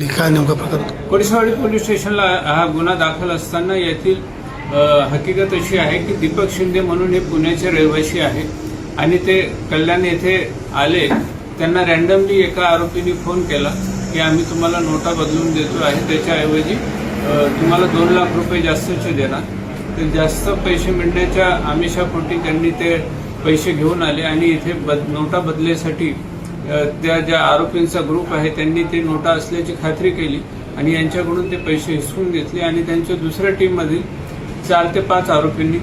काय नेमका प्रकार? कोळीसवाडी पोलीस स्टेशनला हा गुन्हा दाखल असताना येथील हकीकत अशी आहे की दीपक शिंदे म्हणून हे पुण्याचे रहिवासी आहे आणि ते कल्याण येथे आले. त्यांना रॅन्डमली एका आरोपींनी फोन केला की आम्ही तुम्हाला नोटा बदलून देतो आहे, त्याच्याऐवजी तुम्हाला 2 लाख रुपये जास्तचे देणार. ते जास्त पैसे मिळण्याच्या आमिषापोटी त्यांनी ते पैसे घेऊन आले आणि इथे नोटा बदलेसाठी त्या ज्या आरोपींचा ग्रुप आहे त्यांनी ते नोटा असल्याची खात्री केली आणि यांच्याकडून ते पैसे हिसकून घेतले आणि त्यांच्या दुसऱ्या टीममधील 4 ते 5 आरोपींनी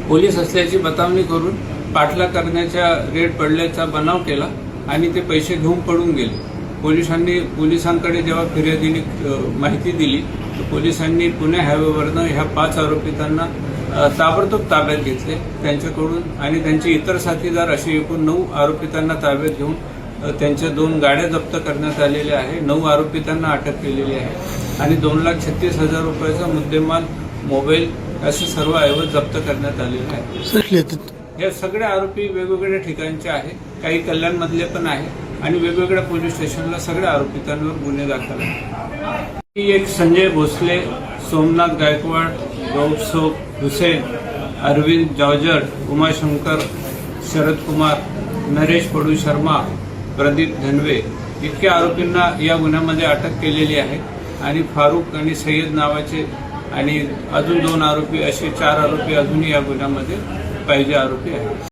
पोलीस असल्याची बतावणी करून पाठलाग करण्याच्या रेड पडल्याचा बनाव केला आणि ते पैसे घेऊन पळून गेले. पोलिसांकडे जेव्हा फिर्यादीने माहिती दिली तर पोलिसांनी पुणे हायवेवरनं ह्या 5 आरोपितांना ताबडतोब ताब्यात घेतले त्यांच्याकडून आणि त्यांचे इतर साथीदार असे एकूण 9 आरोपितांना ताब्यात घेऊन त्यांच्या 2 गाड्या जप्त करण्यात आलेल्या आहे. 9 आरोपितांना अटक केलेली आहे आणि 2,36,000 रुपयाचा मुद्देमाल, मोबाईल असे सर्व ऐवज जप्त करण्यात आलेले आहे. हे सगळे आरोपी वेगवेगळ्या ठिकाणचे आहे, काही कल्याणमधले पण आहे आणि वेगवेगळ्या पोलीस स्टेशनला सगळ्या आरोपितांवर गुन्हे दाखल आहेत. एक संजय भोसले, सोमनाथ गायकवाड, गौसफ हुसेन, अरविंद जॉर्जर, उमाशंकर, शरद कुमार, नरेश पडू शर्मा, प्रदीप धनवे इतक्या आरोपींना या गुन्ह्यामध्ये अटक केलेली आहे आणि फारुक आणि सय्यद नावाचे आणि अजून 2 आरोपी असे 4 आरोपी अजूनही या गुन्ह्यामध्ये पाहिजे आरोपी आहेत.